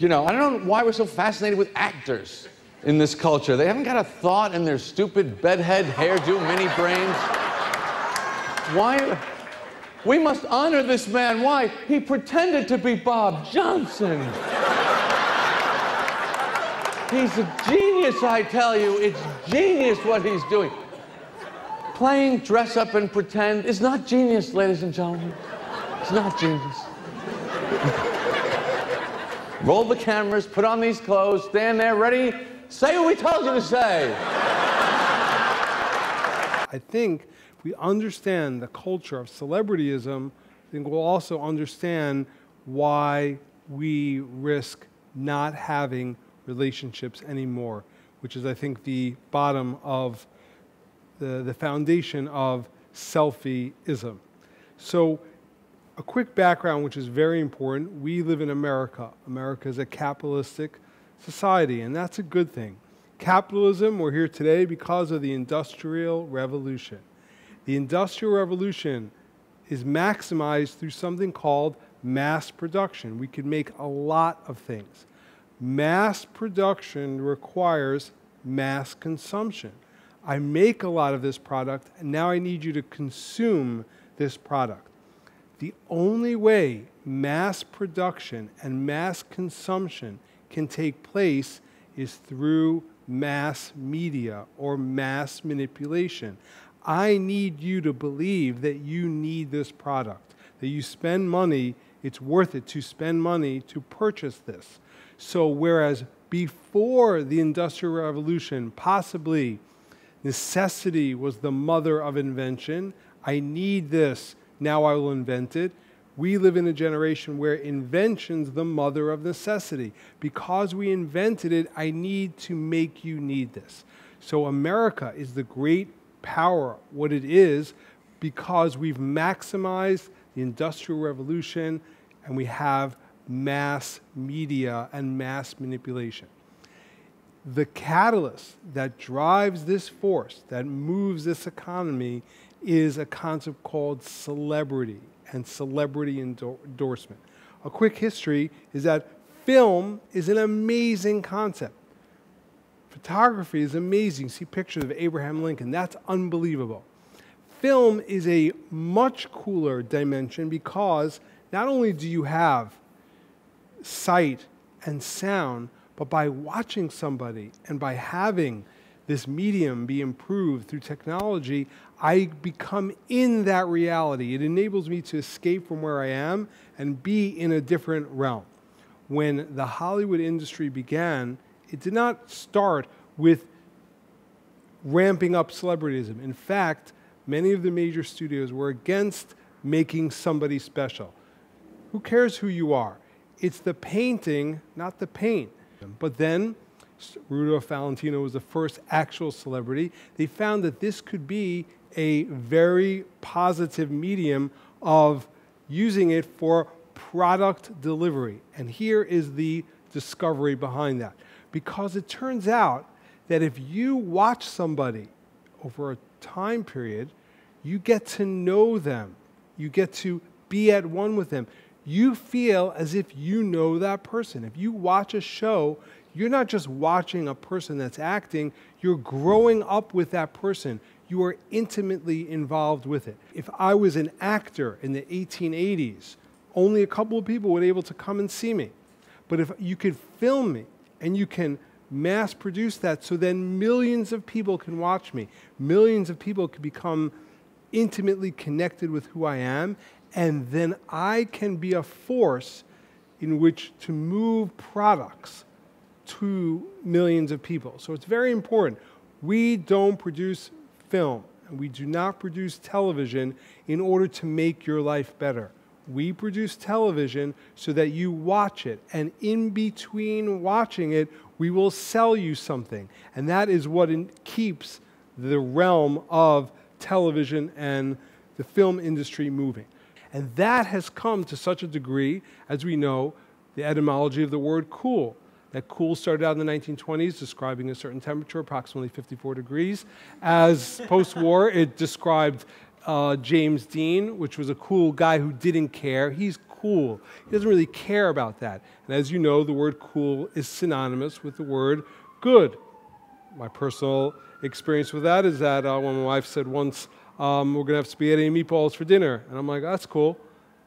I don't know why we're so fascinated with actors in this culture. They haven't got a thought in their stupid bedhead, hairdo, mini brains. Why? We must honor this man. Why? He pretended to be Bob Johnson. He's a genius, I tell you. It's genius what he's doing. Playing dress up and pretend is not genius, ladies and gentlemen. It's not genius. Roll the cameras, put on these clothes, stand there, ready, say what we told you to say. I think if we understand the culture of celebrityism, I think we'll also understand why we risk not having relationships anymore, which is, I think, the bottom of the foundation of selfieism. So a quick background, which is very important. We live in America. America is a capitalistic society, and that's a good thing. Capitalism, we're here today because of the Industrial Revolution. The Industrial Revolution is maximized through something called mass production. We can make a lot of things. Mass production requires mass consumption. I make a lot of this product, and now I need you to consume this product. The only way mass production and mass consumption can take place is through mass media or mass manipulation. I need you to believe that you need this product, that you spend money, it's worth it to spend money to purchase this. So whereas before the Industrial Revolution, possibly necessity was the mother of invention, I need this, now I will invent it. We live in a generation where invention's the mother of necessity. Because we invented it, I need to make you need this. So America is the great power, what it is, because we've maximized the Industrial Revolution and we have mass media and mass manipulation. The catalyst that drives this force, that moves this economy, is a concept called celebrity and celebrity endorsement. A quick history is that film is an amazing concept. Photography is amazing. See pictures of Abraham Lincoln. That's unbelievable. Film is a much cooler dimension because not only do you have sight and sound, but by watching somebody and by having this medium be improved through technology, I become in that reality. It enables me to escape from where I am and be in a different realm. When the Hollywood industry began, it did not start with ramping up celebrityism. In fact, many of the major studios were against making somebody special. Who cares who you are? It's the painting, not the paint. But then, Rudolph Valentino was the first actual celebrity. They found that this could be a very positive medium of using it for product delivery. And here is the discovery behind that. Because it turns out that if you watch somebody over a time period, you get to know them. You get to be at one with them. You feel as if you know that person. If you watch a show, you're not just watching a person that's acting, you're growing up with that person. You are intimately involved with it. If I was an actor in the 1880s, only a couple of people would be able to come and see me. But if you could film me and you can mass produce that so then millions of people can watch me, millions of people can become intimately connected with who I am, and then I can be a force in which to move products to millions of people. So it's very important. We don't produce film, and we do not produce television in order to make your life better. We produce television so that you watch it, and in between watching it, we will sell you something. And that is what keeps the realm of television and the film industry moving. And that has come to such a degree, as we know, the etymology of the word cool. That cool started out in the 1920s, describing a certain temperature, approximately 54 degrees. As post-war, it described James Dean, which was a cool guy who didn't care. He's cool. He doesn't really care about that. And as you know, the word cool is synonymous with the word good. My personal experience with that is that when my wife said once, we're going to have spaghetti and meatballs for dinner. And I'm like, that's cool.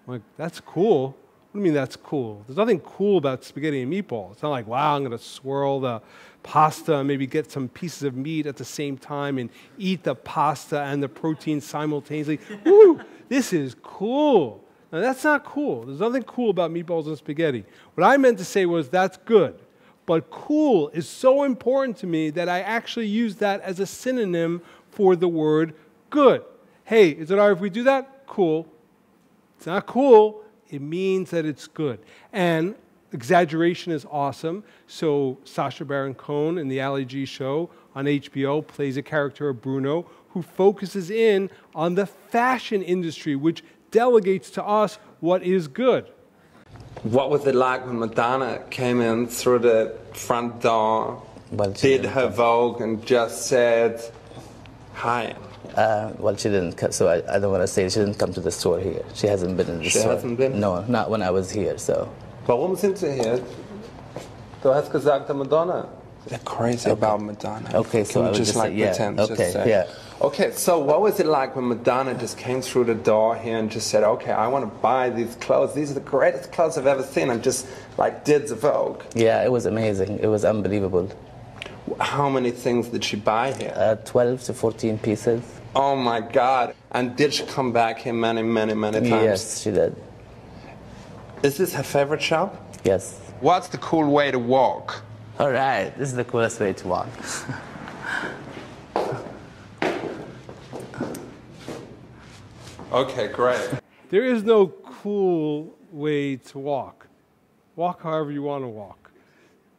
I'm like, that's cool? What do you mean that's cool? There's nothing cool about spaghetti and meatballs. It's not like, wow, I'm going to swirl the pasta and maybe get some pieces of meat at the same time and eat the pasta and the protein simultaneously. Woo! This is cool. Now, that's not cool. There's nothing cool about meatballs and spaghetti. What I meant to say was that's good. But cool is so important to me that I actually use that as a synonym for the word good. Hey, is it all right if we do that? Cool. It's not cool. It means that it's good. And exaggeration is awesome. So Sacha Baron Cohen in the Ali G show on HBO plays a character of Bruno who focuses in on the fashion industry, which delegates to us what is good. What was it like when Madonna came in through the front door, did her Vogue and just said, hi? Well, she didn't, so I don't want to say she didn't come to the store here. She hasn't been in the store. She hasn't been? No, not when I was here, so. Warum sind Sie hier? Du hast gesagt, Madonna. They're crazy about Madonna. Okay, so Can I you would just just like say, yeah. pretend? Okay, just say. yeah. Okay, so what was it like when Madonna just came through the door here and just said, okay, I want to buy these clothes. These are the greatest clothes I've ever seen, and just like did the Vogue? Yeah, it was amazing. It was unbelievable. How many things did she buy here? 12 to 14 pieces. Oh my God. And did she come back here many, many, many times? Yes, she did. Is this her favorite shop? Yes. What's the cool way to walk? All right, this is the coolest way to walk. Okay, great. There is no cool way to walk. Walk however you want to walk.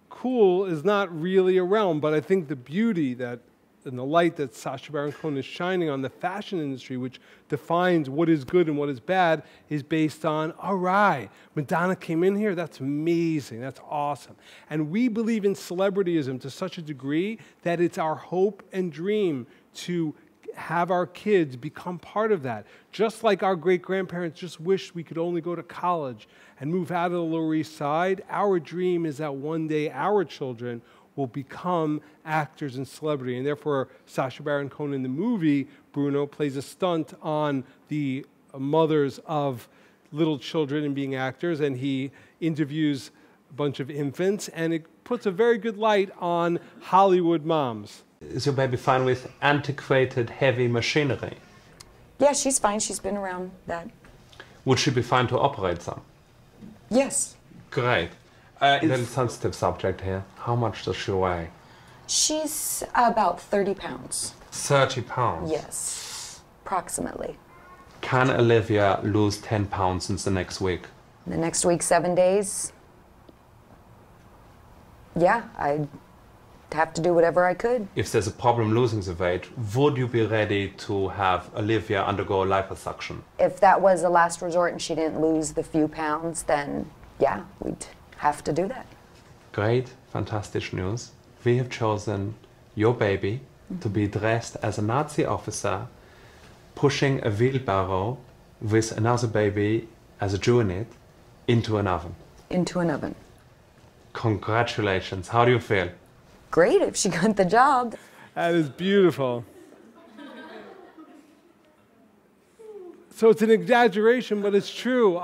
Cool is not really a realm, but I think the beauty that and the light that Sacha Baron Cohen is shining on the fashion industry, which defines what is good and what is bad, is based on, all right, Madonna came in here, that's amazing, that's awesome. And we believe in celebrityism to such a degree that it's our hope and dream to have our kids become part of that. Just like our great-grandparents just wished we could only go to college and move out of the Lower East Side, our dream is that one day our children will become actors and celebrity. And therefore, Sacha Baron Cohen in the movie, Bruno, plays a stunt on the mothers of little children and being actors, and he interviews a bunch of infants, and it puts a very good light on Hollywood moms. Is your baby fine with antiquated, heavy machinery? Yeah, she's fine. She's been around that. Would she be fine to operate some? Yes. Great. A little sensitive subject here. How much does she weigh? She's about 30 pounds. 30 pounds? Yes, approximately. Can Olivia lose 10 pounds in the next week? The next week, 7 days. Yeah, I'd have to do whatever I could. If there's a problem losing the weight, would you be ready to have Olivia undergo liposuction? If that was the last resort and she didn't lose the few pounds, then yeah, we'd have to do that. Great, fantastic news. We have chosen your baby to be dressed as a Nazi officer pushing a wheelbarrow with another baby as a Jew in it into an oven. Into an oven. Congratulations. How do you feel? Great if she got the job. That is beautiful. So it's an exaggeration, but it's true.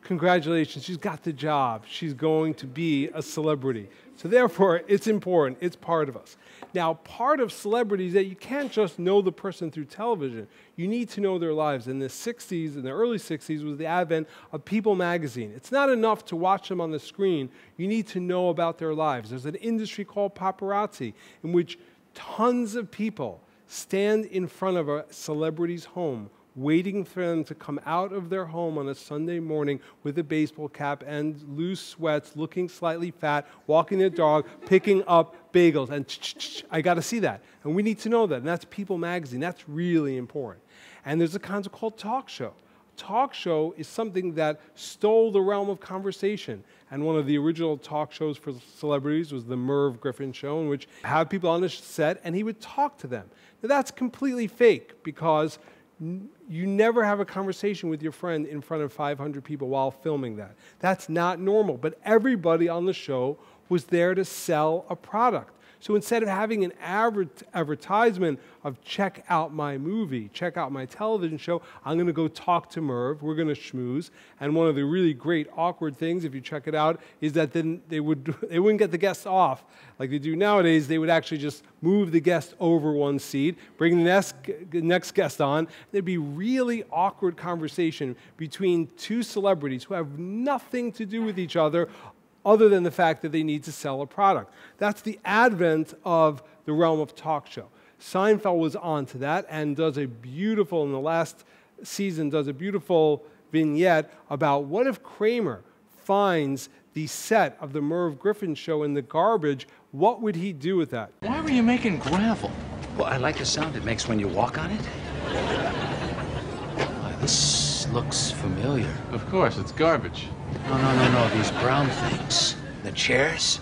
Congratulations, she's got the job. She's going to be a celebrity. So therefore, it's important. It's part of us. Now, part of celebrity is that you can't just know the person through television. You need to know their lives. In the 60s, in the early 60s, was the advent of People magazine. It's not enough to watch them on the screen. You need to know about their lives. There's an industry called paparazzi, in which tons of people stand in front of a celebrity's home, waiting for them to come out of their home on a Sunday morning with a baseball cap and loose sweats, looking slightly fat, walking their dog, picking up bagels. And I got to see that. And we need to know that. And that's People magazine. That's really important. And there's a concept called talk show. Talk show is something that stole the realm of conversation. And one of the original talk shows for celebrities was the Merv Griffin Show, in which have people on the set and he would talk to them. Now that's completely fake, because You never have a conversation with your friend in front of 500 people while filming that. That's not normal. But everybody on the show was there to sell a product. So instead of having an advertisement of check out my movie, check out my television show, I'm going to go talk to Merv, we're going to schmooze. And one of the really great awkward things, if you check it out, is that then they wouldn't get the guests off like they do nowadays. They would actually just move the guest over one seat, bring the next guest on. There'd be really awkward conversation between two celebrities who have nothing to do with each other than the fact that they need to sell a product. That's the advent of the realm of talk show. Seinfeld was onto that and does a beautiful, in the last season, does a beautiful vignette about what if Kramer finds the set of the Merv Griffin show in the garbage, what would he do with that? Why were you making gravel? Well, I like the sound it makes when you walk on it. This looks familiar. Of course, it's garbage. No, these brown things. The chairs?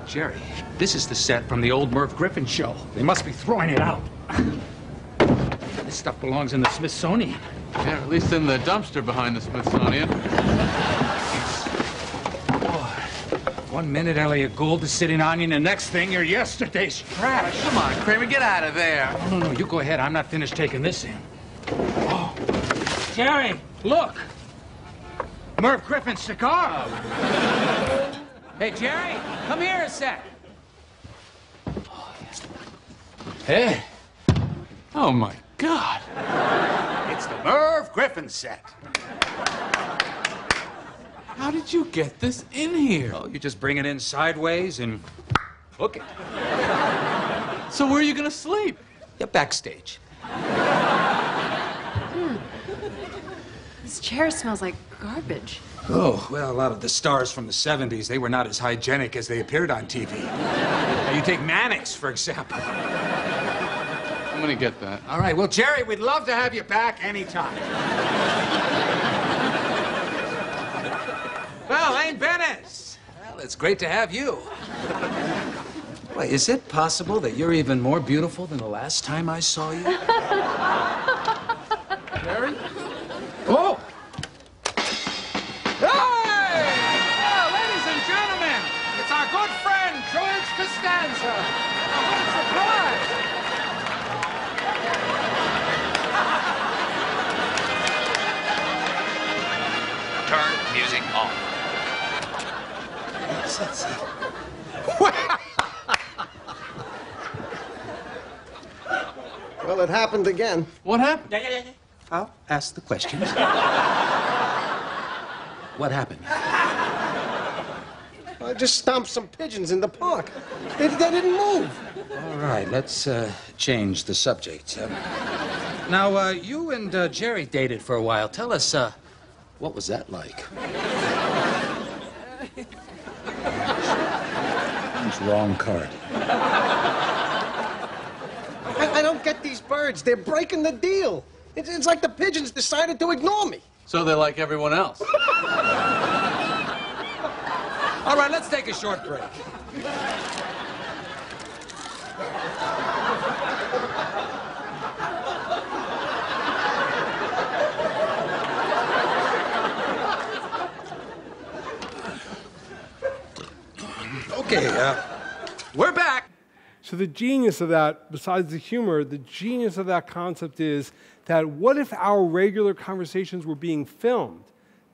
Jerry, this is the set from the old Merv Griffin show. They must be throwing it out. This stuff belongs in the Smithsonian. Yeah, at least in the dumpster behind the Smithsonian. One minute Elliot Gould is sitting on you, and the next thing you're yesterday's trash. Come on, Kramer, get out of there. No, you go ahead. I'm not finished taking this in. Oh, Jerry, look. Merv Griffin's cigar. Hey, Jerry, come here a sec. Oh, yes. Hey. Oh, my God. It's the Merv Griffin set. How did you get this in here? Oh, you just bring it in sideways and hook it. So where are you going to sleep? Yeah, backstage. This chair smells like garbage. Oh, well, a lot of the stars from the 70s, they were not as hygienic as they appeared on TV. Now, you take Mannix, for example. I'm going to get that. All right, well, Jerry, we'd love to have you back anytime. Well, Elaine Bennis. Well, it's great to have you. Wait, is it possible that you're even more beautiful than the last time I saw you? Jerry? Oh! Hey! Well, ladies and gentlemen, it's our good friend, George Costanza. Oh, what a surprise! Turn music off. Well, it happened again. What happened? Yeah. I'll ask the questions. What happened? I just stomped some pigeons in the park. They didn't move. All right, let's change the subject. Now, you and Jerry dated for a while. Tell us, what was that like? Wrong card. I don't get these birds. They're breaking the deal. It's like the pigeons decided to ignore me. So they're like everyone else. All right, let's take a short break. Okay, we're back. So the genius of that, besides the humor, the genius of that concept is that what if our regular conversations were being filmed?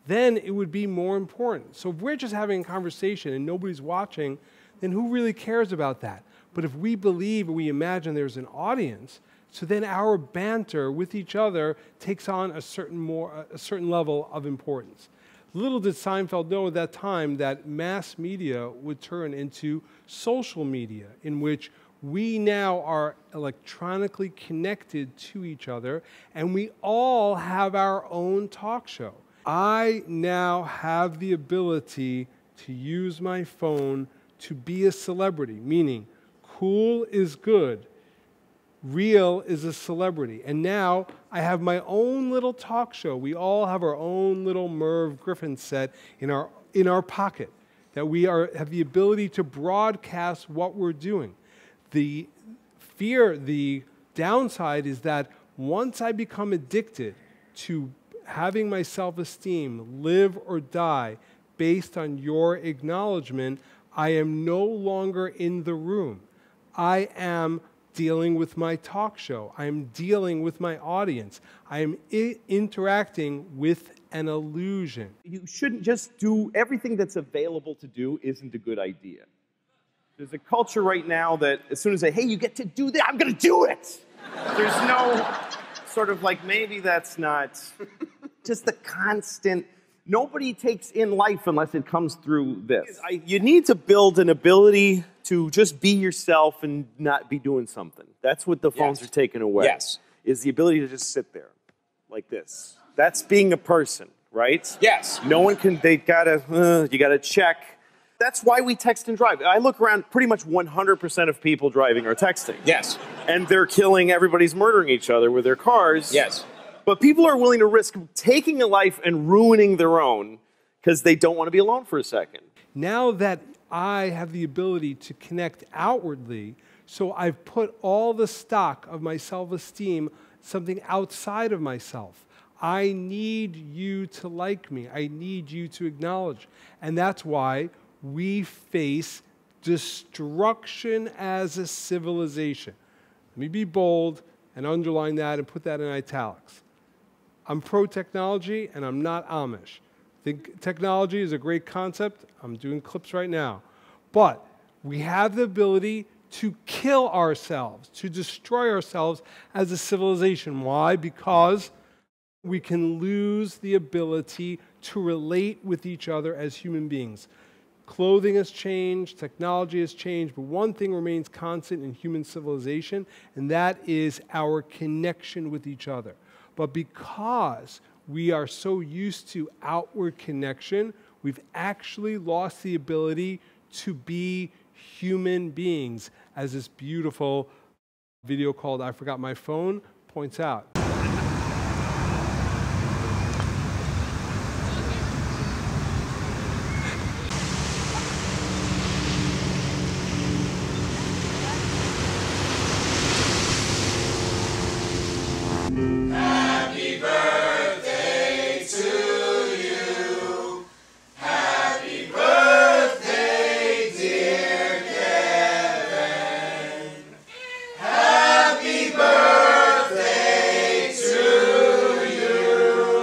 Then it would be more important. So if we're just having a conversation and nobody's watching, then who really cares about that? But if we believe or we imagine there's an audience, so then our banter with each other takes on a certain level of importance. Little did Seinfeld know at that time that mass media would turn into social media, in which we now are electronically connected to each other, and we all have our own talk show. I now have the ability to use my phone to be a celebrity, meaning cool is good, real is a celebrity. And now I have my own little talk show. We all have our own little Merv Griffin set in our pocket, that we have the ability to broadcast what we're doing. The downside is that Once I become addicted to having my self-esteem live or die based on your acknowledgement, I am no longer in the room. I am dealing with my talk show. I am dealing with my audience. I am interacting with an illusion. You shouldn't just do everything that's available to do isn't a good idea. There's a culture right now that as soon as hey, you get to do that, I'm going to do it. There's no sort of like, maybe that's not just the constant. Nobody takes in life unless it comes through this. You need to build an ability to just be yourself and not be doing something. That's what the phones are taking away. Yes. Is the ability to just sit there like this. That's being a person, right? Yes. No one can, you gotta check. That's why we text and drive. I look around, pretty much 100% of people driving are texting. Yes. And they're killing, everybody's murdering each other with their cars. Yes. But people are willing to risk taking a life and ruining their own because they don't want to be alone for a second. Now that I have the ability to connect outwardly, so I've put all the stock of my self-esteem something outside of myself. I need you to like me. I need you to acknowledge. And that's why we face destruction as a civilization. Let me be bold and underline that and put that in italics. I'm pro-technology and I'm not Amish. I think technology is a great concept. I'm doing clips right now. But we have the ability to kill ourselves, to destroy ourselves as a civilization. Why? Because we can lose the ability to relate with each other as human beings. Clothing has changed, technology has changed, but one thing remains constant in human civilization, and that is our connection with each other. But because we are so used to outward connection, we've actually lost the ability to be human beings, as this beautiful video called I Forgot My Phone points out. Happy birthday to you. Happy birthday, dear Kevin. Happy birthday to you.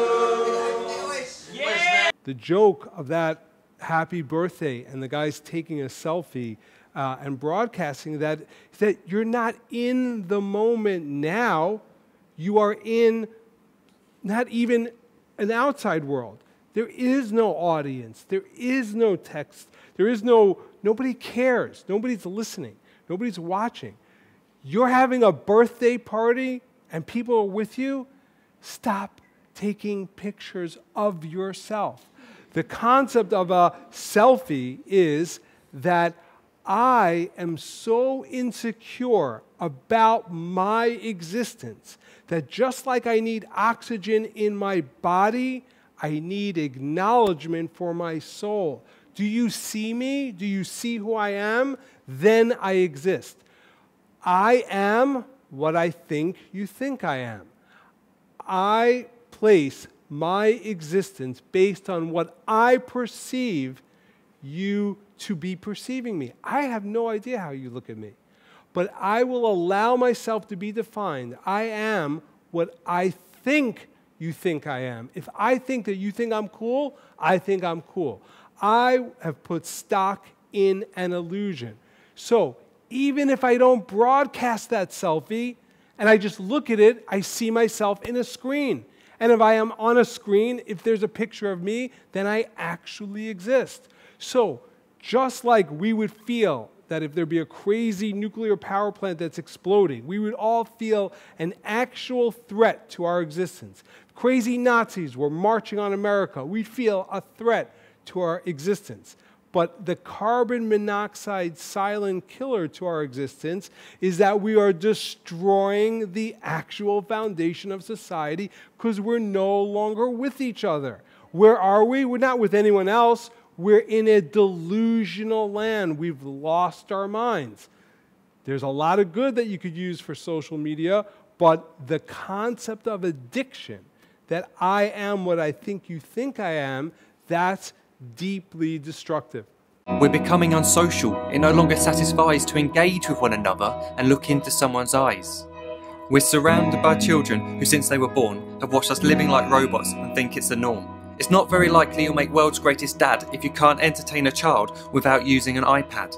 Yeah. The joke of that happy birthday and the guy's taking a selfie and broadcasting that you're not in the moment now. You are in not even an outside world. There is no audience. There is no text. There is nobody cares. Nobody's listening. Nobody's watching. You're having a birthday party and people are with you. Stop taking pictures of yourself. The concept of a selfie is that I am so insecure about my existence that just like I need oxygen in my body, I need acknowledgement for my soul. Do you see me? Do you see who I am? Then I exist. I am what I think you think I am. I place my existence based on what I perceive you to be perceiving me. I have no idea how you look at me. But I will allow myself to be defined. I am what I think you think I am. If I think that you think I'm cool, I think I'm cool. I have put stock in an illusion. So even if I don't broadcast that selfie and I just look at it, I see myself in a screen. And if I am on a screen, if there's a picture of me, then I actually exist. So just like we would feel that if there be a crazy nuclear power plant that's exploding, we would all feel an actual threat to our existence. Crazy Nazis were marching on America, we'd feel a threat to our existence. But the carbon monoxide silent killer to our existence is that we are destroying the actual foundation of society because we're no longer with each other. Where are we? We're not with anyone else. We're in a delusional land. We've lost our minds. There's a lot of good that you could use for social media, But the concept of addiction, that I am what I think you think I am, that's deeply destructive. We're becoming unsocial. It no longer satisfies to engage with one another and look into someone's eyes. We're surrounded by children who, since they were born, have watched us living like robots and think it's the norm. It's not very likely you'll make world's greatest dad if you can't entertain a child without using an iPad.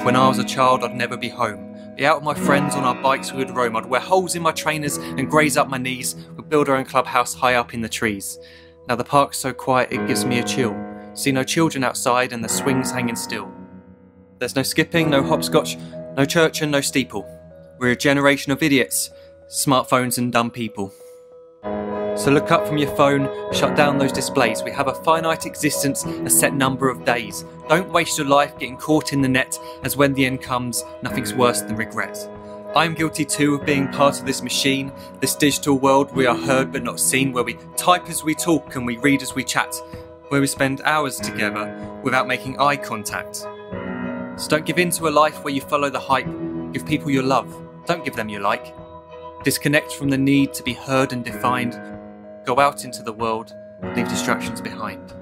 When I was a child, I'd never be home. Be out with my friends on our bikes we would roam. I'd wear holes in my trainers and graze up my knees. We'd build our own clubhouse high up in the trees. Now the park's so quiet it gives me a chill. See no children outside and the swings hanging still. There's no skipping, no hopscotch, no church and no steeple. We're a generation of idiots, smartphones and dumb people. So look up from your phone, shut down those displays. We have a finite existence, a set number of days. Don't waste your life getting caught in the net, as when the end comes, nothing's worse than regret. I'm guilty too of being part of this machine, this digital world we are heard but not seen, where we type as we talk and we read as we chat, where we spend hours together without making eye contact. So don't give in to a life where you follow the hype. Give people your love, don't give them your like. Disconnect from the need to be heard and defined. Go out into the world, leave distractions behind.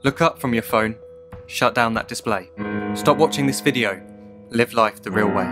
Look up from your phone, shut down that display. Stop watching this video, live life the real way.